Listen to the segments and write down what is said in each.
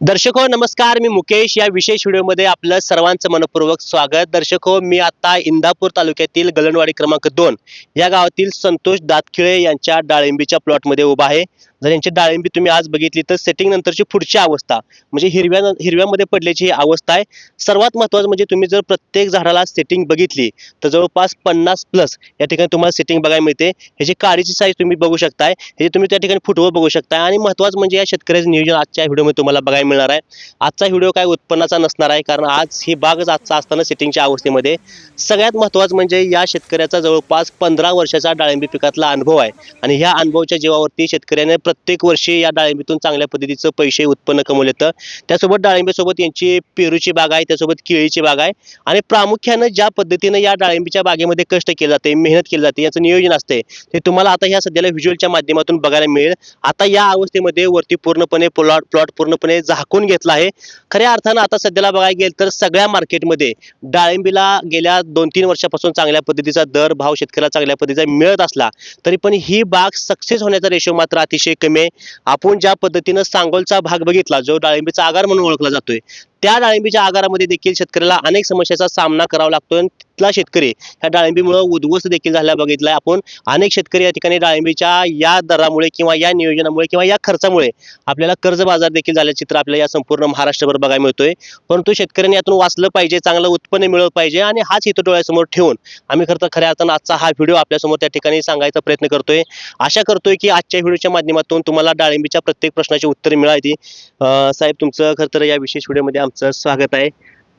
दर्शक हो नमस्कार, मी मुकेश. या विशेष व्हिडिओमध्ये आपलं सर्वांचं मनपूर्वक स्वागत. दर्शक हो, मी आता इंदापूर तालुक्यातील गलनवाडी क्रमांक 2 या गावातील संतोष दातखिळे यांच्या डाळिंबीच्या प्लॉटमध्ये उभा आहे. जर यांची डाळिंबी तुम्ही आज बघितली तर सेटिंग नंतरची पुढची अवस्था म्हणजे हिरव्यामध्ये पडल्याची ही अवस्था आहे. सर्वात महत्त्वाचं म्हणजे तुम्ही जर प्रत्येक झाडाला सेटिंग बघितली तर जवळपास 50+ या ठिकाणी तुम्हाला सेटिंग बघायला मिळते. ह्याची काडीची साईज तुम्ही बघू शकताय, हे तुम्ही त्या ठिकाणी फुटवं बघू शकताय. आणि महत्त्वाचं म्हणजे या शेतकऱ्याचं नियोजन आजच्या व्हिडिओमध्ये तुम्हाला बघायला मिळणार आहे. आजचा व्हिडिओ काय उत्पन्नाचा नसणार आहे, कारण आज ही बागच आजचा असताना सेटिंगच्या अवस्थेमध्ये. सगळ्यात महत्त्वाचं म्हणजे या शेतकऱ्याचा जवळपास 15 वर्षाचा डाळिंबी पिकातला अनुभव आहे आणि ह्या अनुभवाच्या जीवावरती शेतकऱ्याने प्रत्येक वर्षी या डाळिंबीतून चांगल्या पद्धतीचं पैसे उत्पन्न कमवले. तर त्यासोबत डाळिंबीसोबत यांची पेरूची बाग आहे, त्यासोबत केळीची बाग आहे. आणि प्रामुख्याने ज्या पद्धतीने या डाळिंबीच्या बागेमध्ये कष्ट केले जाते, मेहनत केली जाते, याचं नियोजन असते ते तुम्हाला आता ह्या सध्याला व्हिज्युअलच्या माध्यमातून बघायला मिळेल. आता या अवस्थेमध्ये वरती पूर्णपणे प्लॉट पूर्णपणे झाकून घेतला आहे. खऱ्या अर्थानं आता सध्याला बघायला गेलं तर सगळ्या मार्केटमध्ये डाळिंबीला गेल्या 2-3 वर्षापासून चांगल्या पद्धतीचा दर भाव शेतकऱ्याला चांगल्या पद्धतीचा मिळत असला तरी पण ही बाग सक्सेस होण्याचा रेशो मात्र अतिशय कमी आहे. आपण ज्या पद्धतीनं सांगोलचा भाग बघितला, जो डाळिंबीचा आगार म्हणून ओळखला जातोय, त्या डाळिंबीच्या आगारामध्ये देखील शेतकऱ्याला अनेक समस्याचा सामना करावा लागतो. तिथला शेतकरी ह्या डाळिंबीमुळे उद्ध्वस्त देखील झाला बघितलाय आपण. अनेक शेतकरी या ठिकाणी डाळिंबीच्या या दरामुळे किंवा या नियोजनामुळे किंवा या खर्चामुळे आपल्याला कर्ज बाजार देखील झाल्याचे चित्र आपल्याला या संपूर्ण महाराष्ट्रभर बघायला मिळतोय. परंतु शेतकऱ्यांनी यातून वाचलं पाहिजे, चांगलं उत्पन्न मिळवलं पाहिजे आणि हाच हेतू डोळ्यासमोर ठेवून आम्ही खऱ्या अर्थानं आजचा हा व्हिडिओ आपल्यासमोर त्या ठिकाणी सांगायचा प्रयत्न करतोय. आशा करतोय की आजच्या व्हिडिओच्या माध्यमातून तुम्हाला डाळिंबीच्या प्रत्येक प्रश्नाची उत्तरे मिळाली. साहेब, तुमचं खरं तर या विशेष व्हिडिओमध्ये आमचं स्वागत आहे.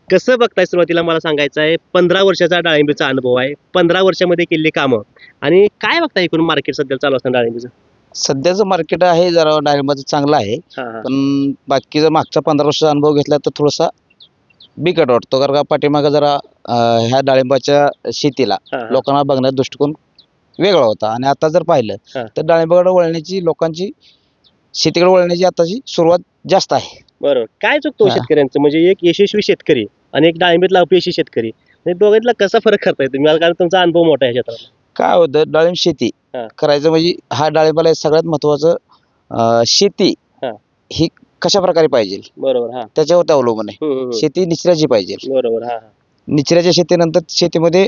कसं बघताय, सुरुवातीला मला सांगायचं आहे, 15 वर्षाचा डाळिंबीचा अनुभव आहे, 15 वर्षामध्ये केलेली कामं आणि काय बघताय एकूण मार्केट सध्या चालू असताना डाळिंबीचं? सध्याचं मार्केट आहे जरा डाळिंबाचं चांगलं आहे. पण बाकी जर मागचा 15 वर्षाचा अनुभव घेतला तर थोडासा बिकट वाटतो, कारण का पाठीमागं जरा ह्या डाळिंबाच्या शेतीला लोकांना बघण्याचा दृष्टिकोन वेगळा होता. आणि आता जर पाहिलं तर डाळिंबाकडे वळण्याची, लोकांची शेतीकडे वळण्याची आताची सुरुवात जास्त आहे. बरोबर. काय चुकतो शेतकऱ्यांचं, म्हणजे एक यशस्वी शेतकरी आणि एक डाळिंबीतला अपयशी शेतकरी, दोघांतला कसा फरक करताय तुम्ही? मला कारण तुमचा अनुभव मोठा आहे क्षेत्रात. काय होतं, डाळिंब शेती करायचं म्हणजे हा डाळिंबाला सगळ्यात महत्वाचं शेती ही कशा प्रकारे पाहिजे, बरोबर, त्याच्यावर अवलंबून आहे. शेती निचऱ्याची पाहिजे. बरोबर. निचऱ्याच्या शेतीनंतर शेतीमध्ये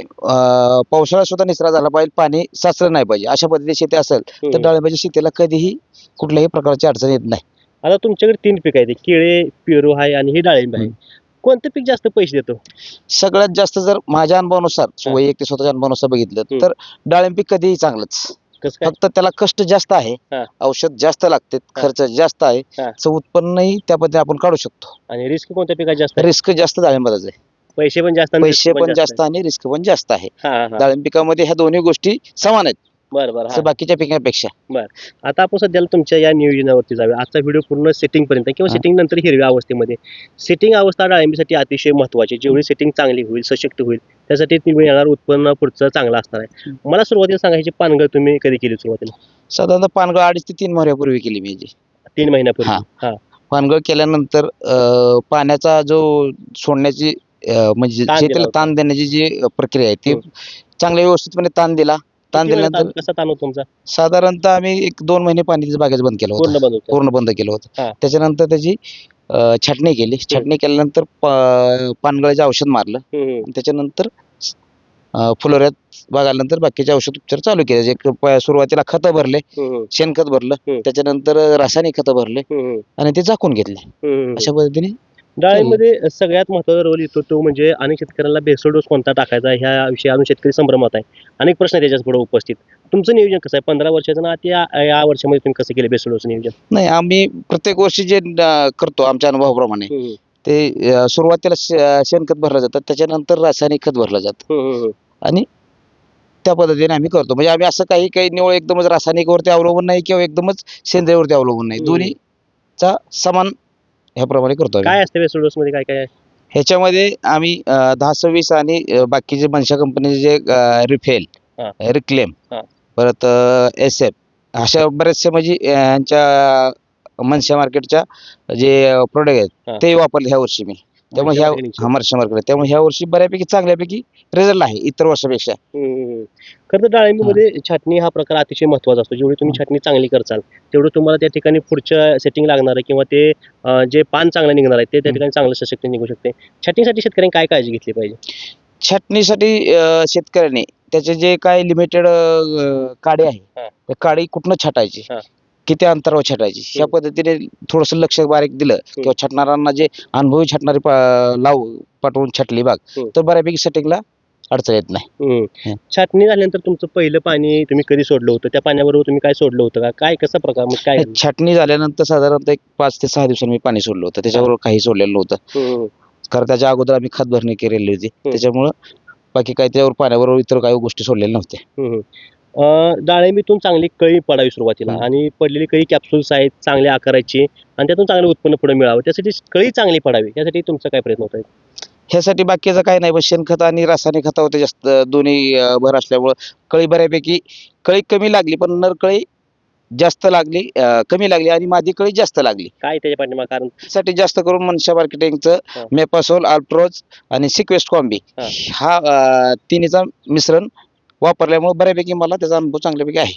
पावसाळा सुद्धा निचरा झाला पाहिजे, पाणी साचलं नाही पाहिजे. अशा पद्धतीची शेती असेल तर डाळिंबाच्या शेतीला कधीही कुठल्याही प्रकारची अडचण येत नाही. आता तुमच्याकडे 3 पीक आहेत, केळे, पेरू आहे आणि ही डाळिंब आहे. कोणतं पीक जास्त पैसे देतो? सगळ्यात जास्त जर माझ्या अनुभवानुसार, वैयक्तिक स्वतःच्या अनुभवानुसार बघितलं तर डाळिंब पीक कधीही चांगलंच. फक्त त्याला कष्ट जास्त आहे, औषध जास्त लागते, खर्च जास्त आहे, उत्पन्नही त्या पद्धतीने आपण काढू शकतो. आणि रिस्क कोणत्या पिकात जास्त? रिस्क जास्त डाळिंबाचाच आहे. पैसे पण जास्त आणि रिस्क पण जास्त आहे. डाळिंब पिकामध्ये ह्या दोन्ही गोष्टी समान आहेत. बरोबर. बाकीच्या पिकांपेक्षा. आता आपण सध्याला तुमच्या या नियोजनावरती जाऊया. आजचा व्हिडिओ पूर्ण सेटिंग पर्यंत किंवा सेटिंग नंतर हिरव्या अवस्थेमध्ये. सेटिंग अवस्था डाळिंबीसाठी अतिशय महत्वाची. जेवढी सेटिंग चांगली होईल, सशक्त होईल, त्यासाठी तुम्ही येणार उत्पन्न पुढचं चांगलं असणार आहे. मला सुरुवातीला सांगायची, पानगळ तुम्ही कधी केली सुरुवातीला? साधारणतः पानगळ 2.5 ते 3 महिन्यापूर्वी केली मी. 3 महिन्यापूर्वी. पानगळ केल्यानंतर पाण्याचा जो सोडण्याची म्हणजे शेतीला ताण देण्याची जी प्रक्रिया आहे ती चांगल्या व्यवस्थितपणे ताण दिला. ताण दिल्यानंतर कसा ताण होता तुमचा? साधारणतः आम्ही 1-2 महिने पाणी बागेच बंद केलं होतं, पूर्ण बंद केलं होतं. त्याच्यानंतर त्याची छाटणी केली. छाटणी केल्यानंतर पानगळाचे औषध मारलं. त्याच्यानंतर फुलोऱ्यात बघाल्यानंतर बाकीचे औषध उपचार चालू केले. सुरुवातीला खतं भरले, शेणखत भरलं, त्याच्यानंतर रासायनिक खतं भरले आणि ते झाकून घेतले. अशा पद्धतीने डाळीमध्ये सगळ्यात महत्त्वाचा रोल येतो तो म्हणजे अनेक शेतकऱ्यांना बेसल डोस कोणता टाकायचा ह्या विषयावर शेतकरी संभ्रमात आहे. अनेक प्रश्न त्याच्याच पुढे उपस्थित. तुमचं नियोजन कसं आहे 15 वर्षाचं ना या वर्षामध्ये तुम्ही कसं केलं बेसल डोस नियोजन? नाही, आम्ही प्रत्येक वर्षी जे करतो आमच्या अनुभवाप्रमाणे ते सुरुवातीला शेणखत भरलं जातं, त्याच्यानंतर रासायनिक खत भरलं जातं आणि त्या पद्धतीने आम्ही करतो. म्हणजे आम्ही असं काही निवळ एकदमच रासायनिकवरती अवलंबून नाही किंवा एकदमच सेंद्रियवरती अवलंबून नाही. दोन्हीचा समान ह्याप्रमाणे करतो. काय असते बेसल डोस मध्ये, काय काय? ह्याच्यामध्ये आम्ही 10-20 आणि बाकीचे मनशा कंपनीचे जे रिफेल, रिक्लेम, परत SF अशा बरेचसे म्हणजे यांच्या मनशा मार्केटच्या जे प्रोडक्ट आहेत ते वापरले ह्या वर्षी मी. त्यामुळे ह्या मार्च मार्केट त्यामुळे ह्या वर्षी बऱ्यापैकी चांगल्यापैकी रिझल्ट आहे इतर वर्षापेक्षा. खरं तर डाळिंबीमध्ये छाटणी हा प्रकार अतिशय महत्वाचा असतो. जेवढी तुम्ही छाटणी चांगली करचाल तेवढं तुम्हाला त्या ठिकाणी पुढच्या सेटिंग लागणार आहे किंवा ते जे पान चांगलं निघणार आहे ते त्या ठिकाणी चांगलं सशक्त निघू शकते. छाटणीसाठी शेतकऱ्यांनी काय काळजी घेतली पाहिजे? छाटणीसाठी शेतकऱ्यांनी त्याचे जे काय लिमिटेड काडी आहे त्या काडी कुठनं छाटायची, किती अंतरावर छाटायची, ह्या पद्धतीने थोडस लक्ष बारीक दिलं किंवा छाटणाऱ्यांना जे अनुभवी छाटणारी पाठवून छाटली बाग तर बऱ्यापैकी सेटिंगला अडचण येत नाही. छाटणी झाल्यानंतर तुमचं पहिलं पाणी तुम्ही कधी सोडलं होतं? त्या पाण्याबरोबर तुम्ही काय सोडलं होतं का? काय कसा प्रकार काय? छाटणी झाल्यानंतर साधारणतः एक 5 ते 6 दिवसांनी मी पाणी सोडलं होतं, त्याच्याबरोबर काही सोडलेलं नव्हतं. कारण त्याच्या अगोदर आम्ही खत भरणी केलेली होती, त्याच्यामुळं बाकी काही त्यावर पाण्याबरोबर इतर काही गोष्टी सोडलेल्या नव्हत्या. डाळिंबीतून चांगली कळी पडावी सुरुवातीला आणि पडलेली कळी कॅप्सूल्स आहेत चांगल्या आकाराची आणि त्यातून चांगलं उत्पन्न पुढे मिळावं त्यासाठी कळी चांगली पडावी यासाठी तुमचा काय प्रयत्न होत आहे? ह्यासाठी बाकीचं काही नाही, पण शेणखत आणि रासायनिक खतावरती जास्त दोन्ही भर असल्यामुळं कळी बऱ्यापैकी कळी कमी लागली, पण नर कळी जास्त लागली, कमी लागली आणि मादी कळी जास्त लागली. काय त्याच्या पाठीमागे कारण? साठी जास्त करून मनशा मार्केटिंगचं मेपासोल, अल्ट्रोज आणि सिक्वेस्ट कॉम्बी हा तिन्हीचा मिश्रण वापरल्यामुळे बऱ्यापैकी मला त्याचा अनुभव चांगल्यापैकी आहे.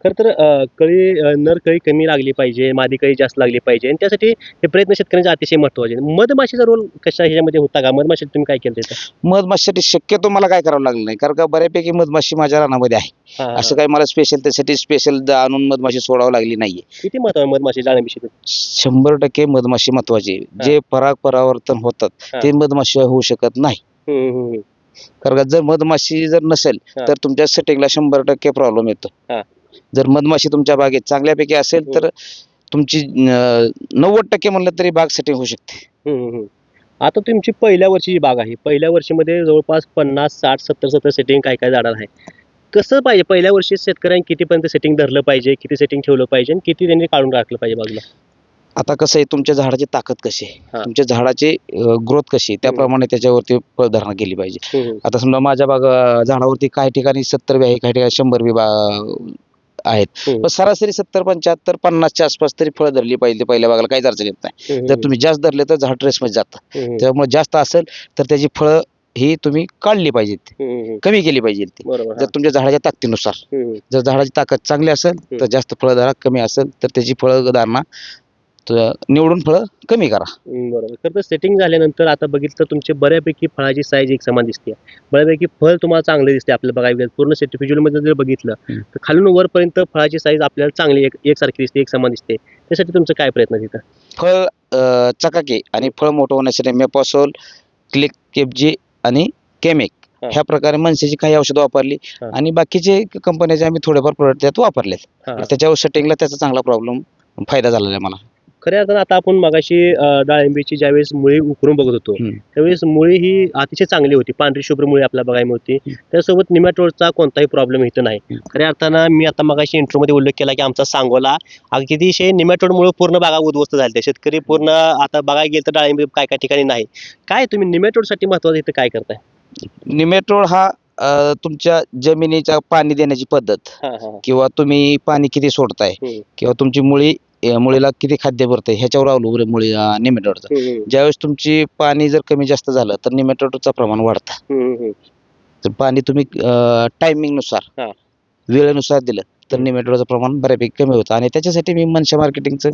खर तर कळी नर कळी कमी लागली पाहिजे, मादी कळी जास्त लागली पाहिजे आणि त्यासाठी हे प्रयत्न शेतकऱ्यांचे अतिशय महत्वाचे. मधमाशीचा रोल कशा ह्याच्यामध्ये होता का? मधमाशी तुम्ही काय केलं तिथं? मधमाशीसाठी शक्यतो मला काय करावं लागलं नाही, कारण का बऱ्यापैकी मधमाशी माझ्या रानामध्ये आहे. असं काही मला स्पेशल त्यासाठी स्पेशल आणून मधमाशी सोडावं लागली नाहीये. किती महत्व आहे मधमाशी डाळिंबी? 100% मधमाशी महत्वाची. जे परावर्तन होतात ते मधमाशी होऊ शकत नाही. कारण जर मधमाशी जर नसेल तर तुमच्या सेटिंगला 100% प्रॉब्लेम येतो. जर मधमाशी तुमच्या बागेत चांगल्यापैकी असेल तर तुमची 90% म्हणलं तरी बाग सेटिंग होऊ शकते. आता तुमची पहिल्या वर्षीची बाग आहे, पहिल्या वर्षीमध्ये जवळपास 50, 60, 70 सेटिंग काय काय झाडाला आहे. कसं पाहिजे पहिल्या वर्षी शेतकऱ्यांनी कितीपर्यंत सेटिंग धरलं पाहिजे, किती सेटिंग ठेवलं पाहिजे आणि किती त्यांनी काढून टाकलं पाहिजे बाजूला? आता कसं आहे, तुमच्या झाडाची ताकद कशी आहे, तुमच्या झाडाची ग्रोथ कशी आहे त्याप्रमाणे त्याच्यावरती फळधारणा केली पाहिजे. आता समजा माझ्या झाडावरती काही ठिकाणी 70 बी आहे, काही ठिकाणी 100 बी आहेत, पण सरासरी 70, 75, 50च्या आसपास तरी फळं धरली पाहिजे पहिल्या बागाला, काहीच अडचण येत नाही. जर तुम्ही जास्त धरले तर झाड ट्रेसमध्ये जातं, त्यामुळे जास्त असेल तर त्याची फळं ही तुम्ही काढली पाहिजेत, कमी केली पाहिजे. जर तुमच्या झाडाच्या ताकदीनुसार, जर झाडाची ताकद चांगली असेल तर जास्त फळधारा, कमी असेल तर त्याची फळधारणा निवडून फळं कमी करा. बरोबर. तर सेटिंग झाल्यानंतर आता बघितलं तर तुमचे बऱ्यापैकी फळाची साईज एक समान दिसते, बऱ्यापैकी फळ तुम्हाला चांगले दिसते. आपल्याला बघायला पूर्ण सेटिफिज्युअल मध्ये जर बघितलं तर खालून वरपर्यंत फळाची साईज आपल्याला चांगली एकसारखी दिसते, एक समान दिसते. त्यासाठी तुमचं काय प्रयत्न तिथं? फळ चकाकी आणि फळ मोठं होण्यासाठी मेपासोल, क्लिक केपजी आणि केमिक ह्या प्रकारे मनसेची काही औषधं वापरली आणि बाकीचे कंपन्याचे आम्ही थोडेफार प्रोडक्ट त्यात वापरलेत. त्याच्यावर सेटिंगला त्याचा चांगला फायदा झालेला आहे मला. खऱ्या अर्थानं आता आपण मगाशी डाळिंबीची ज्यावेळेस मुळी उकरून बघत होतो त्यावेळेस मुळी ही अतिशय चांगली होती, पांढरी शुभ्र मुळी आपल्याला बघायला मिळते. त्यासोबत निमॅटोडचा कोणताही प्रॉब्लेम इथं नाही. खऱ्या अर्थानं मी आता मगाशी इंट्रो मध्ये उल्लेख केला की आमचा सांगोला अतिशय निमॅटोडमुळे पूर्ण बागा उद्ध्वस्त झाल्या. शेतकरी पूर्ण आता बघायला गेलं तर डाळिंबी काय काय ठिकाणी नाही. काय तुम्ही निमॅटोडसाठी महत्वाचं इथं काय करताय? निमॅटोड हा तुमच्या जमिनीच्या पाणी देण्याची पद्धत किंवा तुम्ही पाणी किती सोडताय किंवा तुमची मुळीला किती खाद्य भरते ह्याच्यावर अवलंबून मुळी निमॅटोडचं. ज्यावेळेस तुमची पाणी जर कमी जास्त झालं तर निमॅटोडचं प्रमाण वाढतं. तर पाणी तुम्ही टायमिंग नुसार वेळेनुसार दिलं तर निमॅटोडचं प्रमाण बऱ्यापैकी कमी होतं. आणि त्याच्यासाठी मी मनशा मार्केटिंगचं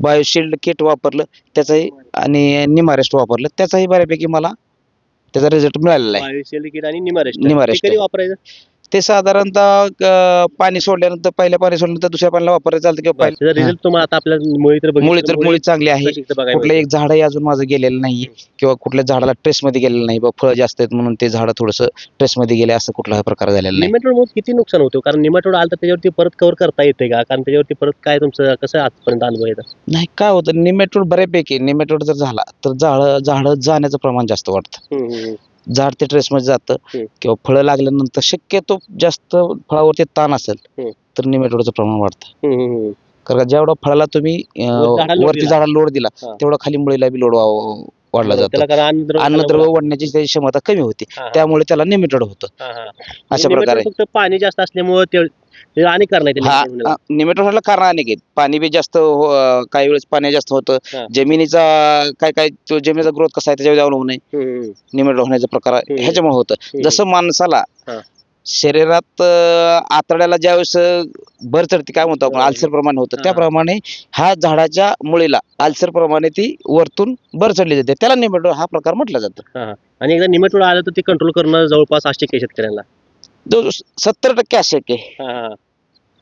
बायोशिल्ड किट वापरलं त्याचाही आणि निमारेस्ट वापरलं त्याचाही बऱ्यापैकी मला त्याचा रिझल्ट मिळालेला आहे. बायोशिल्ड किट आणि निमारेस्ट कधी वापरायचं? ते साधारणतः पाणी सोडल्यानंतर, पहिल्या पाणी सोडल्यानंतर दुसऱ्या पाण्याला वापरायचं चालतं किंवा रिझल्ट तुम्हाला आता आपल्या मुळी चांगली आहे. कुठलं एक झाडही अजून माझं गेलेलं नाहीये किंवा कुठल्या झाडाला ट्रेस मध्ये गेलेलं नाही, फळं जास्त आहेत म्हणून ते झाड थोडंसं ट्रेस मध्ये गेले असं कुठला प्रकार झालेला नाही. निमॅटोड किती नुकसान होतं? कारण निमॅटोड आलं तर त्याच्यावरती परत कव्हर करता येते का? कारण त्याच्यावरती परत काय तुमचं कसं आजपर्यंत अनुभव येतात? नाही, काय होतं निमॅटोड बऱ्यापैकी निमॅटोड जर झाला तर झाड जाण्याचं प्रमाण जास्त वाढतं. झाड ते ट्रेसमध्ये जातं किंवा फळं लागल्यानंतर शक्यतो जास्त फळावरती ताण असेल तर निमॅटोडचं प्रमाण वाढतं. कारण जेवढा फळाला तुम्ही वरती झाडाला लोड दिला तेवढा खाली मुळीला बी लोड वाढला जातो. त्याला कारण अन्नद्रव्य अन्नद्रव्य वाढण्याची त्याची क्षमता कमी होती, त्यामुळे त्याला निमिटेड होतं. अशा प्रकारे फक्त पाणी जास्त असल्यामुळे ते आणि हा निमिटेड व्हायला कारण अनेक आहेत. पाणी बी जास्त काही वेळेस पाणी जास्त होतं. जमिनीचा काय तो जमिनीचा ग्रोथ कसा आहे त्याच्यावर अवलंबून आहे निमिटेड होण्याचा प्रकार ह्याच्यामुळे होतं. जसं माणसाला शरीरात आतड्याला ज्यावेळेस भर चढते, काय म्हणतो आपण, अल्सर प्रमाणे होतं, त्याप्रमाणे ह्या झाडाच्या मुळीला अल्सर प्रमाणे ती वरतून भर चढली जाते, त्याला निमिटेड हा प्रकार म्हटला जातो. आणि एकदा निमिटेड आलं तर ते कंट्रोल करणं जवळपास 8% शेतकऱ्यांना 70% अशक्य आहे.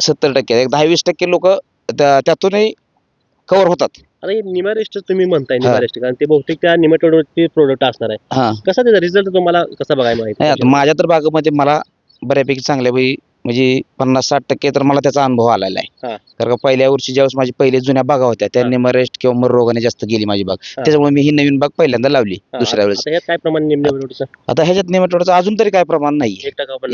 70% 10-20% लोक त्यातूनही कव्हर होतात. आता निमारिस्ट तुम्ही म्हणताय निमारिस्ट, कारण ते बहुतेक त्या निमेटोडवरती प्रोडक्ट असणार आहे. कसा त्याचा रिझल्ट तुम्हाला कसा बघायला माहिती? माझ्या तर बागेमध्ये मला बऱ्यापैकी चांगल्या म्हणजे 50-60% तर मला त्याचा अनुभव आलेला आहे. कारण का पहिल्या वर्षी ज्यावेळेस माझी पहिल्या जुन्या बागा होत्या त्या निमारिस्ट किंवा मर रोगाने जास्त गेली माझी बाग, त्याच्यामुळे मी ही नवीन बाग पहिल्यांदा लावली दुसऱ्या वेळेस. काय प्रमाण निमेटोडचं? आता ह्याच्यात निमेटोडचं अजून तरी काय प्रमाण नाही,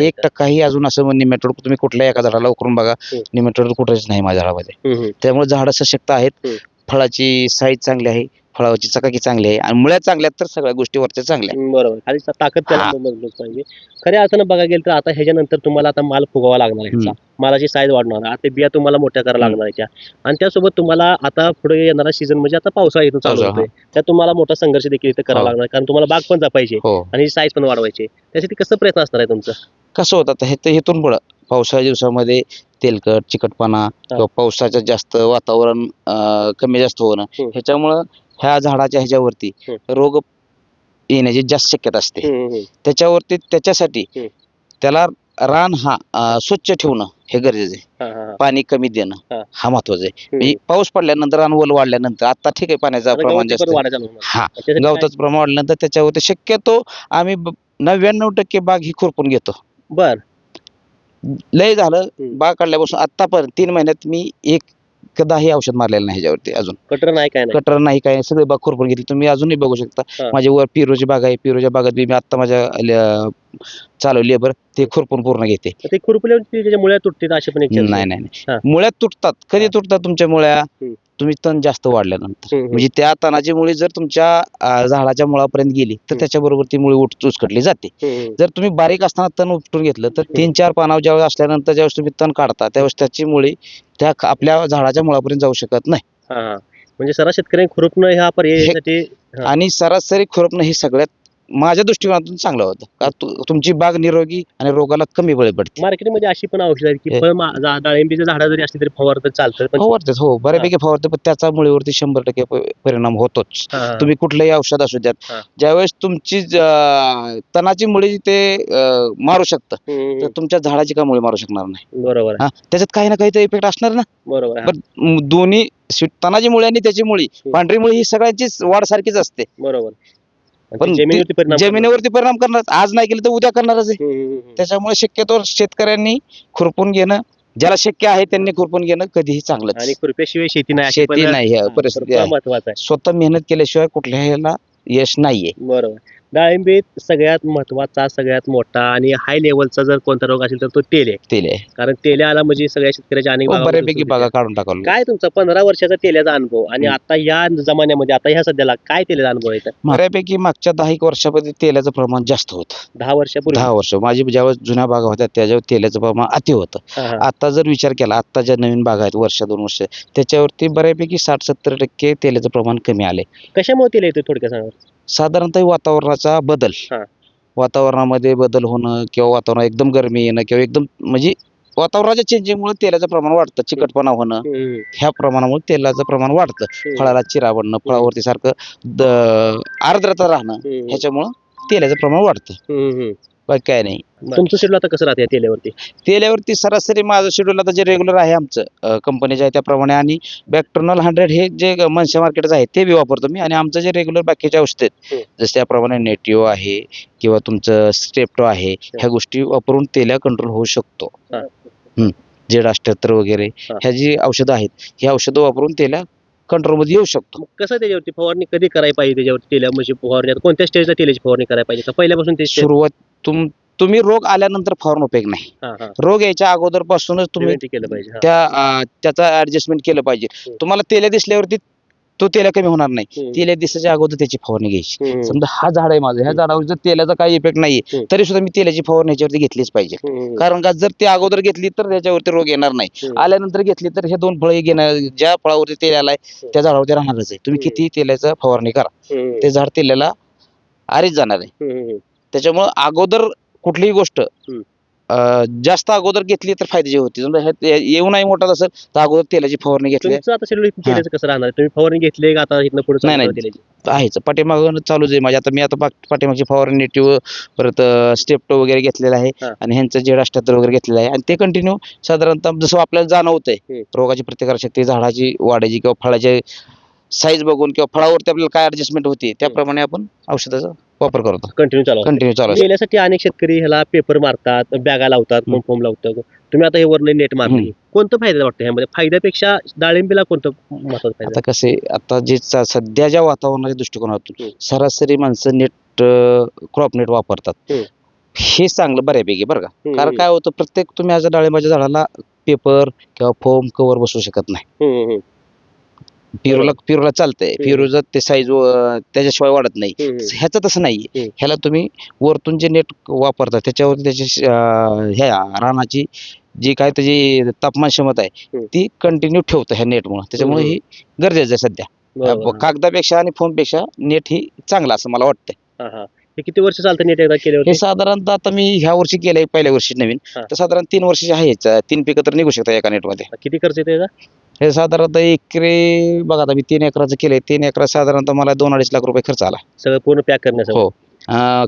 1% अजून असं निमेटोड तुम्ही कुठल्या एका झाडाला उकरून बघा, निमेटोड कुठेच नाही माझ्या झाडामध्ये. त्यामुळे झाडं सशक्त आहेत, फळाची साईज चांगली आहे, फळाची चकाकी चांगली आहे आणि मुळ्या चांगल्या तर सगळ्या गोष्टी वरच्या चांगल्या. बरोबर, आणि ताकद त्याला मजबूत पाहिजे. खऱ्या अर्थानं बघा गेलं तर आता ह्याच्यानंतर तुम्हाला आता माल फुगवावा लागणार आहे, मालाची साईज वाढणार, आता बिया तुम्हाला मोठ्या करायला लागणार आहे, आणि त्यासोबत तुम्हाला आता पुढे येणारा सीझन म्हणजे आता पावसाळा इथून चालू होतोय, त्यात तुम्हाला मोठा संघर्ष देखील इथे करावा लागणार, कारण तुम्हाला बाग पण जपायची आणि साईज पण वाढवायची. त्यासाठी कसं प्रयत्न असणार आहे तुमचं? कसं होतं आता हे इथून पुढं पावसाळ्या दिवसामध्ये तेलकट चिकटपणा किंवा पावसाचं जास्त वातावरण कमी जास्त होणं, ह्याच्यामुळं ह्या झाडाच्या ह्याच्यावरती रोग येण्याची जास्त शक्यता असते. त्याच्यासाठी त्याला रान स्वच्छ ठेवणं हे गरजेचं आहे. पाणी कमी देणं हा महत्वाचं आहे. म्हणजे पाऊस पडल्यानंतर रान ओल वाढल्यानंतर, आता ठीक आहे पाण्याचं प्रमाण जास्त, गवताचं प्रमाण वाढल्यानंतर त्याच्यावरती शक्यतो आम्ही 99% बाग ही खुरपून घेतो. बर, लय झालं बाग काढल्यापासून आतापर्यंत 3 महिन्यात मी एकदाही औषध मारलेलं नाही ह्याच्यावरती. अजून कटर नाही, काय नाही, सगळे बाग खुरपून घेतली. तुम्ही अजूनही बघू शकता माझ्या वर पिरोची बाग आहे, पिरोच्या बागात मी आता माझ्या चालू लेबर ते खुरपून पूर्ण घेते. ते खुरपल्यावर त्याच्या मुळ्या तुटतात असे पण? नाही, मुळ्या तुटतात. कधी तुटतात तुमच्या मुळ्या? तुम्ही तण जास्त वाढल्यानंतर. म्हणजे त्या तणाची मुळी जर तुमच्या झाडाच्या मुळापर्यंत गेली तर त्याच्याबरोबर ती मुळी उचकटली जाते. जर तुम्ही बारीक असताना तण उपटून घेतलं तर 3-4 पानावर ज्यावेळेस असल्यानंतर ज्यावेळेस तुम्ही तण काढता त्यावेळेस त्याची मुळी त्या आपल्या झाडाच्या मुळापर्यंत जाऊ शकत नाही. म्हणजे सरासरी शेतकऱ्यांनी खुरपणं ह्या पर्यायासाठी, आणि सरासरी खुरपणं हे सगळ्यात माझ्या दृष्टिकोनातून चांगलं होतं, का तुमची बाग निरोगी आणि रोगाला कमी बळी पडते. मार्केटमध्ये अशी पण औषध आहेत की डाळिंबीची झाडं जरी असली तरी फवारतं चालतं? फवारतात, हो, बऱ्यापैकी फवारते, पण त्याचा मुळीवरती 100% परिणाम होतोच. तुम्ही कुठलंही औषध असू द्यात, ज्यावेळेस तुमची तणाची मुळी ते मारू शकतं तर तुमच्या झाडाची का मुळी मारू शकणार नाही. बरोबर, त्याच्यात काही ना काही तर इफेक्ट असणार ना. बरोबर, दोन्ही तणाची मुळी आणि त्याची मुळी, पांढरी मुळी ही सगळ्यांचीच वाढ सारखीच असते. बरोबर, पण जमिनीवरती परिणाम करणार, आज नाही केलं तर उद्या करणारच आहे. त्याच्यामुळे शक्यतो शेतकऱ्यांनी खुरपून घेणं, ज्याला शक्य आहे त्यांनी खुरपून घेणं कधीही चांगलं. आणि खुरप्याशिवाय शेती नाही, शेती नाही परिस्थिती महत्वाचं आहे. स्वतः मेहनत केल्याशिवाय कुठल्याला यश नाहीये. बरोबर, डाळिंबीत सगळ्यात महत्वाचा, सगळ्यात मोठा आणि हाय लेवलचा जर कोणता रोग असेल तर तो तेल आहे. कारण तेल्या आला म्हणजे सगळ्या शेतकऱ्याच्या अनेक बऱ्यापैकी बागा काढून टाकलो. काय तुमचा 15 वर्षाचा तेल्याचा अनुभव आणि आता या जमान्यामध्ये, आता ह्या सध्याला काय तेल्याचा अनुभव येतात? बऱ्यापैकी मागच्या 10 वर्षामध्ये तेलाचं प्रमाण जास्त होतं. 10 वर्षापूर्वी? 10 वर्ष माझी ज्यावेळेस जुन्या बागा होत्या त्याच्यावर तेलाचं प्रमाण अति होतं. आता जर विचार केला, आता ज्या नवीन बागा आहेत 1-2 वर्ष त्याच्यावरती बऱ्यापैकी 60-70% तेलाचं प्रमाण कमी आले. कशामुळे तेल येतं थोडक्यात सांगा? साधारणतः वातावरणाचा बदल, वातावरणामध्ये बदल होणं किंवा वातावरण एकदम गरमी येणं किंवा एकदम म्हणजे वातावरणाच्या चेंजिंगमुळे तेलाचं प्रमाण वाढतं. चिकटपणा होणं, ह्या प्रमाणामुळे तेलाचं प्रमाण वाढतं. फळाला चिरा पडणं, फळावरती सारखं आर्द्रता राहणं, ह्याच्यामुळं तेलाचं प्रमाण वाढतं. बाकी काय नाही. तुमचं शेड्यूल आता कसं राहते तेल्यावरती? सरासरी माझं शेड्यूल आता जे रेग्युलर आहे आमचं कंपनीच्या आहे त्याप्रमाणे, आणि बॅक्टर्नल 100 हे जे मनशा मार्केटचं आहे ते बी वापरतो मी, आणि आमचं जे रेग्युलर बाकीचे औषध आहेत जसे त्याप्रमाणे नेटिओ आहे किंवा तुमचं स्टेप्टो आहे, ह्या गोष्टी वापरून तेल्या कंट्रोल होऊ शकतो. Z78 वगैरे ह्या जी औषधं आहेत, ही औषधं वापरून तेल्या कंट्रोल मध्ये येऊ शकतो. कसं त्याच्यावरती फवारणी कधी करायला पाहिजे? त्याच्यावरती तेल्या म्हणजे फवारणी कोणत्या स्टेजला तेलाची फवारणी करायला पाहिजे का पहिल्यापासून? ते सुरुवात तुम्ही रोग आल्यानंतर फवारण उपयोग नाही. रोग यायच्या अगोदर पासूनच तुम्ही केलं पाहिजे, त्याचा ऍडजस्टमेंट केलं पाहिजे. तुम्हाला तेल्या दिसल्यावरती तो तेला कमी होणार नाही. तेल्या दिसाच्या अगोदर त्याची फवारणी घ्यायची. समजा हा झाड आहे माझं, ह्या झाडावर जर तेलाचा काही इफेक्ट नाहीये तरी सुद्धा मी तेलाची फवारणी ह्याच्यावरती घेतलीच पाहिजे. कारण का जर ते अगोदर घेतली तर त्याच्यावरती रोग येणार नाही. आल्यानंतर घेतली तर हे दोन फळं घेणार, ज्या फळावरती तेल आलाय त्या झाडावरती राहणारच आहे. तुम्ही किती तेलाचा फवारणी करा, ते झाड तेलाला आरीच जाणार आहे. त्याच्यामुळे अगोदर कुठलीही गोष्ट जास्त अगोदर घेतली तर फायद्याची होती. समजा येऊ नाही मोठा असेल तर अगोदर तेलाची फवारणी घेतली. आता शेड्यूल तेलाचं कसं राहणार? तुम्ही फवारणी घेतली आता इथनं पुढे नाही आहेच पाठीमागून चालूच आहे माझ्या. आता मी आता पाठीमागची फवारणी नेटिव्ह परत स्टेप्टो वगैरे घेतलेला आहे आणि ह्यांचं Z78 वगैरे घेतलेलं आहे आणि ते कंटिन्यू साधारणतः जसं आपल्याला जाणवतंय रोगाची प्रतिकारशक्ती झाडाची वाढायची किंवा फळाची साईज बघून किंवा फळावरती आपल्याला काय ऍडजस्टमेंट होती त्याप्रमाणे आपण औषधाचा वापर करतो. कंटिन्यू चालू यासाठी अनेक शेतकरी ह्याला पेपर मारतात, बॅगा लावतात, फोम लावतात. तुम्ही आता हे वरनं नेट मारली, कोणतं फायदा वाटतं ह्यामध्ये? फायद्यापेक्षा डाळिंबीला कोणतं महत्वाचं फायदा? आता कसे आता जे सध्याच्या वातावरणाच्या दृष्टिकोनातून सरासरी माणसं नेट क्रॉप नेट वापरतात. हे चांगलं बऱ्यापैकी बरं का. कारण काय होतं, प्रत्येक तुम्ही आज डाळिंबाच्या झाडाला पेपर किंवा फोम कव्हर बसवू शकत नाही. पिरूला चालतंय, पिरूचं ते साईज त्याच्याशिवाय वाढत नाही. ह्याचं तसं नाहीये. ह्याला तुम्ही वरतून जे नेट वापरता त्याच्यावरती त्याची ह्या रानाची जी काय त्याची तापमान क्षमता आहे ती कंटिन्यू ठेवतं ह्या नेटमुळे. त्याच्यामुळे ही गरजेचं आहे सध्या. कागदापेक्षा आणि फोमपेक्षा नेट ही चांगला असं मला वाटतंय. हे किती वर्ष चालतं नेट एकदा केल्यावर? हे साधारणतः आता मी ह्या वर्षी केलंय, पहिल्या वर्षी नवीन, तर साधारण 3 वर्षाची आहे. 3 पिकं तर निघू शकतात एका नेटमध्ये. किती खर्च येतो याचा? हे साधारणतः एकरी बघा, आता मी 3 एकराचं केलंय. 3 एकरात साधारणतः मला 2-2.5 लाख रुपये खर्च आला सगळं पूर्ण पॅक करण्यासाठी. हो,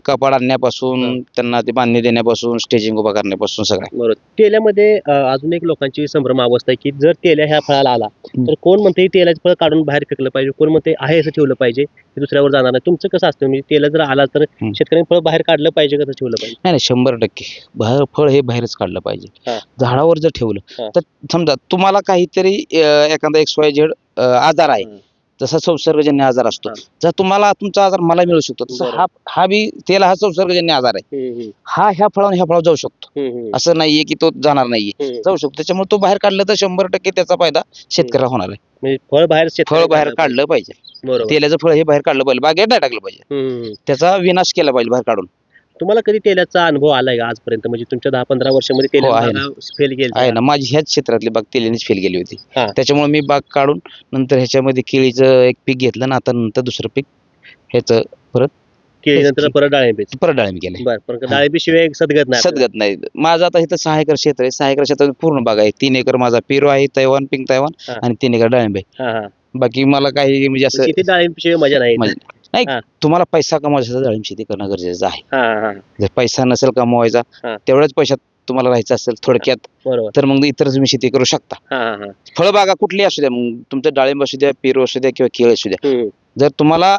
कपाड आणण्यापासून त्यांना ते बांधणी देण्यापासून स्टेजिंग उभा करण्यापासून सगळं. बरोबर. तेल्यामध्ये अजून एक लोकांची संभ्रम अवस्था आहे की जर तेल्या ह्या फळाला आला तर कोण म्हणते तेलाचं फळ काढून बाहेर फेकलं पाहिजे, कोण म्हणते आहे असं ठेवलं पाहिजे, ते दुसऱ्यावर जाणार नाही. तुमचं कसं असतं, म्हणजे तेला जर आला तर शेतकऱ्यांनी फळ बाहेर काढलं पाहिजे, कसं ठेवलं पाहिजे? नाही 100% फळ हे बाहेरच काढलं पाहिजे. झाडावर जर ठेवलं तर समजा तुम्हाला काहीतरी एखादा XYZ आजार आहे, जसा संसर्गजन्य आजार असतो, जर तुम्हाला तुमचा आजार मला मिळू शकतो तसं हा बी त्याला हा संसर्गजन्य आजार आहे. हा ह्या फळावर जाऊ शकतो. असं नाहीये की तो जाणार नाहीये, जाऊ शकतो. त्याच्यामुळे तो बाहेर काढला तर 100% त्याचा फायदा शेतकऱ्याला होणार आहे. म्हणजे फळ बाहेर काढलं पाहिजे. तेलाचं फळ हे बाहेर काढलं पाहिजे, बागेत नाही टाकलं पाहिजे. त्याचा विनाश केला पाहिजे बाहेर काढून. तुम्हाला कधी तेलाचा अनुभव आलाय का आजपर्यंत? म्हणजे तुमच्या 10-15 वर्षामध्ये तेल फेल गेली आहे ना. माझी ह्याच क्षेत्रातली बाग तेलानेच फेल गेली होती. त्याच्यामुळे मी बाग काढून नंतर ह्याच्यामध्ये केळीचं एक पीक घेतलं ना, आता नंतर दुसरं पीक ह्याचं परत केळीनंतर परत डाळिंब केलं. बरं, डाळिंबी शिवाय सदगत नाही. माझं आता इथं 6 एकर क्षेत्र आहे. 6 एकर क्षेत्रात पूर्ण बाग आहे. 3 एकर माझा पेरू आहे, तैवान, पिंक तैवान, आणि 3 एकर डाळिंब आहे. बाकी मला काही म्हणजे असं किती डाळिंब शिवाय मजा नाही. नाही, तुम्हाला पैसा कमवायचा डाळिंब शेती करणं गरजेचं आहे. जर पैसा नसेल कमवायचा, तेवढ्याच पैशात तुम्हाला राहायचं असेल थोडक्यात, तर मग इतर तुम्ही शेती करू शकता. फळबागा कुठली असू द्या, मग तुमचं डाळिंब असू द्या, पेरू असू द्या किंवा केळ असू द्या, जर तुम्हाला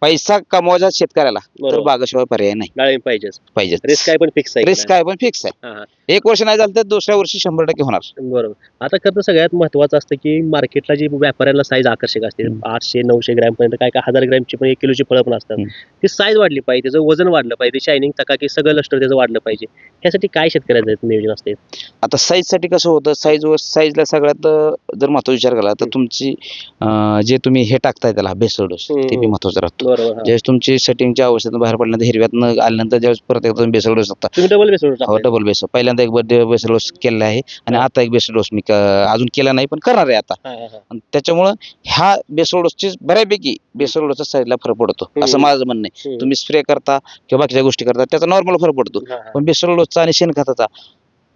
पैसा कमवायचा शेतकऱ्याला तर बागाशिवाय पर्याय नाही. डाळिंब पाहिजे. रिस्क काय पण फिक्स आहे. 1 वर्ष नाही झालं तर दुसऱ्या वर्षी 100% होणार. बरोबर. आता खरं सगळ्यात महत्वाचं असतं की मार्केटला जी व्यापाऱ्यांना साईज आकर्षक असते, 800-900 ग्रॅम पर्यंत, काय 1000 ग्रॅमची पण 1 किलोची फळं पण असतात. ती साईज वाढली पाहिजे, त्याचं वजन वाढलं पाहिजे, शायनिंग चकाकी सगळं लष्टर त्याचं वाढलं पाहिजे. त्यासाठी काय शेतकऱ्याचं नियोजन असते? आता साईज साठी कसं होतं, साईजला सगळ्यात जर महत्व विचार केला तर तुमची जे तुम्ही हे टाकताय त्याला बेसल डोस, ते बी महत्वाचं राहतो. ज्यावेळेस तुमची सेटिंगच्या अवस्थेतून बाहेर पडल्यानंतर हिरव्यातनं आल्यानंतर ज्यावेळेस परत एकदा तुम्ही बेसल डोस टाकता. Double base. पहिल्यांदा एक बेसल डोस केलेला आहे आणि आता एक बेसल डोस मी अजून केला नाही, पण करणार आहे आता. त्याच्यामुळं ह्या बेसल डोसची बऱ्यापैकी बेसल डोसच्या साईजला फरक पडतो असं माझं म्हणणं आहे. तुम्ही स्प्रे करता किंवा बाकीच्या गोष्टी करता त्याचा नॉर्मल फरक पडतो, पण बेसल डोसचा आणि शेणखताचा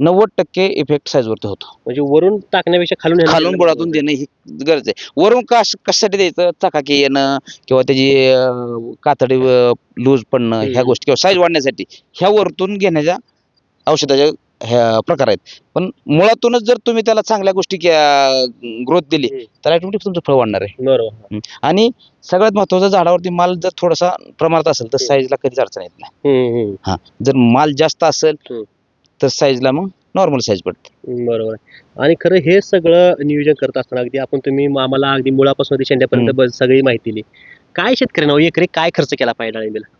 90% इफेक्ट साईजवरती होतो. म्हणजे वरून टाकण्यापेक्षा खालून बुडातून देणं ही गरज आहे. वरून कशासाठी द्यायचं, चकाकी येणं किंवा त्याची कातडी लूज पडणं, ह्या गोष्टी किंवा साईज वाढण्यासाठी ह्या वरतून घेण्याच्या औषधाच्या ह्या प्रकार आहेत. पण मुळातूनच जर तुम्ही त्याला चांगल्या गोष्टी ग्रोथ दिली तर ऑटोमॅटिक तुमचं फळ वाढणार आहे. बरोबर. आणि सगळ्यात महत्वाचं, झाडावरती माल जर थोडासा प्रमाणात असेल तर साईजला कधीच अडचण येत नाही. जर माल जास्त असेल तर साईजला मग नॉर्मल साईज पडते. बरोबर. आणि खरं हे सगळं नियोजन करत असताना अगदी तुम्ही आम्हाला अगदी मुळापासून शेंड्यापर्यंत सगळी माहिती दिली. काय शेतकऱ्यांना एकरी काय खर्च केला पाहिजे डाळिंबीला?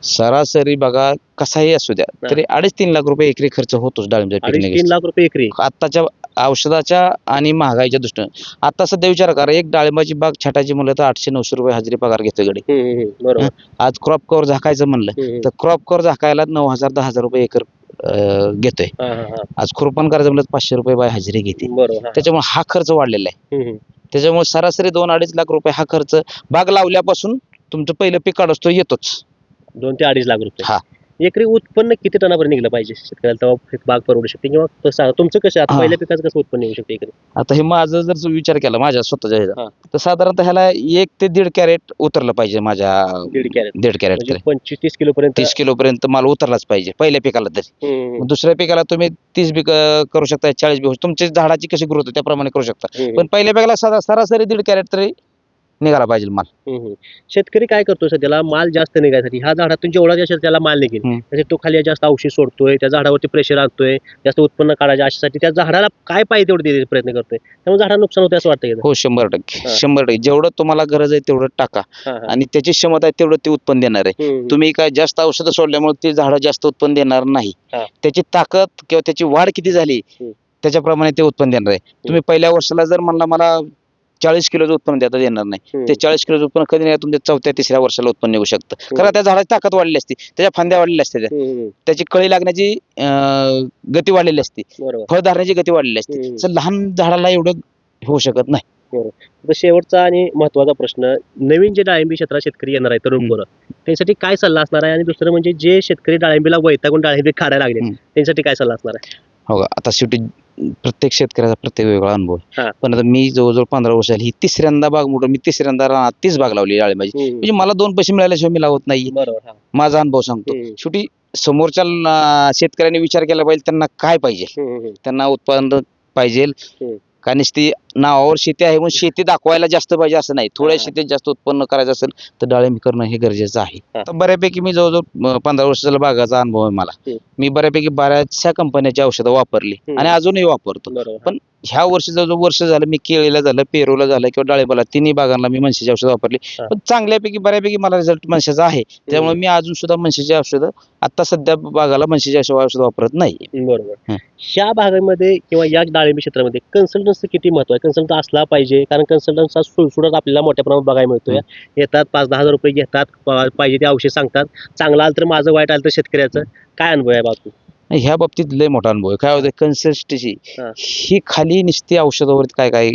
सरासरी बघा कसाही असू द्या हा. तरी 2.5-3 लाख रुपये एकरी खर्च होतोच डाळिंबाच्या 3 पिकनिक लाख रुपये एकरी. आताच्या औषधाच्या आणि महागाईच्या दृष्टीने. आता सध्या विचार करा, एक डाळिंबाची बाग छाटायची म्हणलं तर 800-900 रुपये हजेरी पगार घेतो गडी. बरोबर. आज क्रॉप कव्हर झाकायचं म्हणलं तर क्रॉप कव्हर झाकायला 9,000-10,000 रुपये एकर घेतोय. आज खुरपण करायचं म्हणलं तर 500 रुपये बाय हजेरी घेते. बरोबर. त्याच्यामुळे हा खर्च वाढलेला आहे. त्याच्यामुळे सरासरी 2-2.5 लाख रुपये हा खर्च बाग लावल्यापासून तुमचं पहिलं पीक काढतो येतोच. 2 ते 2.5 लाख रुपये. हा. एकरी उत्पन्न किती टनापर्यंत निघलं पाहिजे शेतकऱ्याला, तेव्हा बाग परवडू शकते? किंवा कसं तुमचं कसं आता हा. पहिल्या पिकाचं कसं उत्पन्न येऊ शकते एकरी? आता हे माझं जर विचार केला माझ्या स्वतःच्या हा. ह्याचा तर साधारणतः ह्याला 1 ते 1.5 कॅरेट उतरलं पाहिजे माझ्या 1.5 कॅरेट 1.5 कॅरेट म्हणजे 25-30 किलो पर्यंत. 30 किलो पर्यंत माल उतरलाच पाहिजे पहिल्या पिकाला तरी. मग दुसऱ्या पिकाला तुम्ही 30 बी करू शकता, 40 बी. तुमच्या झाडाची कशी ग्रोथ आहे त्याप्रमाणे करू शकता. पण पहिल्या पिकाला सरासरी 1.5 कॅरेट तरी निघाला पाहिजे माल. शेतकरी काय करतो सध्याला माल जास्त निघायसाठी ह्या झाडातून जेवढा जास्त त्याला माल निघेल त्यासाठी तो खाली जास्त औषध सोडतोय, त्या झाडावरती प्रेशर आणतोय, जास्त उत्पन्न काढायच्या आशेसाठी त्या झाडाला काय पाहिजे तेवढं देण्याचा प्रयत्न करतोय, त्यामुळे झाडाला नुकसान होतं असं वाटतं. हो 100%. जेवढं तुम्हाला गरज आहे तेवढं टाका आणि त्याची क्षमता आहे तेवढं ते उत्पन्न देणार आहे. तुम्ही काय जास्त औषधं सोडल्यामुळे ते झाड जास्त उत्पन्न देणार नाही. त्याची ताकद किंवा त्याची वाढ किती झाली त्याच्याप्रमाणे ते उत्पन्न देणार आहे. तुम्ही पहिल्या वर्षाला जर म्हणला मला 40 किलोचं उत्पन्न देता येणार नाही, ते 40 किलोचं उत्पन्न कधी नाही तुमच्या 4थ्या-3ऱ्या वर्षाला उत्पन्न येऊ शकतं. कारण त्या झाडाची ताकद वाढलेली असते, त्याच्या फांद्या वाढलेल्या असते, त्याची कळी लागण्याची गती वाढलेली असते, फळ धरण्याची गती वाढलेली असते. तर लहान झाडाला एवढं होऊ शकत नाही. तर शेवटचा आणि महत्वाचा प्रश्न, नवीन जे डाळिंबी क्षेत्रात शेतकरी येणार आहे तरुण पोरं, त्यांच्यासाठी काय सल्ला असणार आहे? आणि दुसरं म्हणजे जे शेतकरी डाळिंबीला वैतागून डाळिंबी काढायला लागले त्यांच्यासाठी काय सल्ला असणार आहे? हो, आता शेवटी प्रत्येक शेतकऱ्याचा प्रत्येक वेगळा अनुभव हा. आहे. पण आता मी जवळजवळ 15 वर्ष झाली ही तिसऱ्यांदा बाग मोठं, मी तिसऱ्यांदा रानात तीच बाग लावली डाळिंबाची. म्हणजे मला 2 पैसे मिळाल्याशिवाय मी लावत नाही. बरोबर. माझा अनुभव सांगतो. शेवटी समोरच्या शेतकऱ्यांनी विचार केला पाहिजे त्यांना काय पाहिजे. त्यांना उत्पादन पाहिजे का नुसती नावावर शेती आहे म्हणून शेती दाखवायला जास्त पाहिजे असं नाही. थोड्या शेतीत जास्त उत्पन्न करायचं असेल तर डाळिंब करणं हे गरजेचं आहे. तर बऱ्यापैकी मी जवळजवळ 15 वर्षाचा बागाचा अनुभव आहे मला. मी बऱ्यापैकी बऱ्याचशा कंपन्याची औषधं वापरली आणि अजूनही वापरतो. पण ह्या वर्षी जवळजवळ वर्ष झालं मी केळीला झालं, पेरूला झालं किंवा डाळिंबाला, तिन्ही बागांना मी मनशेची औषधं वापरली. पण चांगल्यापैकी बऱ्यापैकी मला रिझल्ट मनशेचा आहे. त्यामुळे मी अजून सुद्धा मनशेची औषधं आता सध्या बागाला मनशेची औषध वापरत नाही. बरोबर. ह्या भागामध्ये किंवा या डाळिंबी क्षेत्रामध्ये कन्सल्टन्सचं किती महत्व आहे? कन्सल्टंट असला पाहिजे, कारण कन्सल्टन्सचा सुळसुळाट आपल्याला मोठ्या प्रमाणात बघायला मिळतोय. येतात 5-10 हजार रुपये घेतात, पाहिजे ते औषध सांगतात, चांगलं आलं तर माझं, वाईट आलं तर शेतकऱ्याचं. काय अनुभव आहे बाबतीत? ह्या बाबतीत लय मोठा अनुभव आहे. काय होतं कन्सिस्टन्सी ही खाली नुसती औषधावरती काय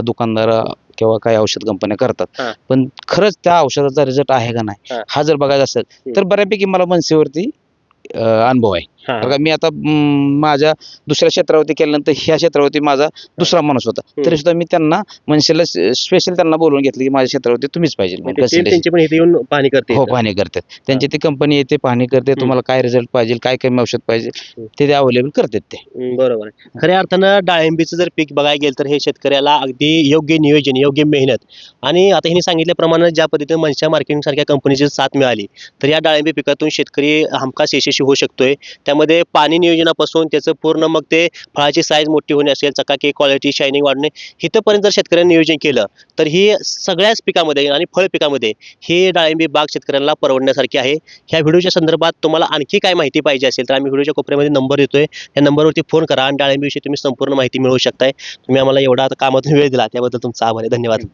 दुकानदार किंवा काही औषध कंपन्या करतात, पण खरंच त्या औषधाचा रिझल्ट आहे का नाही हा जर बघायचा असेल तर बऱ्यापैकी मला मनसेवरती अनुभव आहे. बघा मी आता माझ्या दुसऱ्या क्षेत्रावरती केल्यानंतर ह्या क्षेत्रावरती माझा दुसरा माणूस होता, तरी सुद्धा मी त्यांना मनसेला स्पेशल त्यांना बोलवून घेतलं की माझ्या क्षेत्रावरती तुम्हीच पाहिजे. त्यांची पण इथे येऊन पाहणी करते. हो, पाहणी करतात. त्यांची ती कंपनी येते, पाहणी करते, तुम्हाला काय रिझल्ट पाहिजे, काय कमी औषध पाहिजे ते अवेलेबल करतात ते. बरोबर. खऱ्या अर्थानं डाळिंबीचं जर पीक बघायला गेलं तर हे शेतकऱ्याला अगदी योग्य नियोजन, योग्य मेहनत आणि आता ह्यांनी सांगितल्याप्रमाणे ज्या पद्धतीने मनशा मार्केटिंग सारख्या कंपनीची साथ मिळाली तर या डाळिंबी पिकातून शेतकरी हमखास यशस्वी होऊ शकतोय. त्यामध्ये पाणी नियोजनापासून त्याचं पूर्ण मग ते फळाची साईज मोठी होणे असेल, चकाकी, क्वालिटी, शायनिंग वाढणे, इथंपर्यंत जर शेतकऱ्यांनी नियोजन केलं तर ही सगळ्याच पिकामध्ये आणि फळ पिकामध्ये ही डाळिंबी बाग शेतकऱ्यांना परवडण्यासारखी आहे. ह्या व्हिडिओच्या संदर्भात तुम्हाला आणखी काय माहिती पाहिजे असेल तर आम्ही व्हिडिओच्या कोपऱ्यामध्ये नंबर देतोय, त्या नंबरवरती फोन करा आणि डाळिंबीविषयी तुम्ही संपूर्ण माहिती मिळवू शकताय. तुम्ही आम्हाला एवढा आता कामातून वेळ दिला त्याबद्दल तुमचा आभार आहे. धन्यवाद.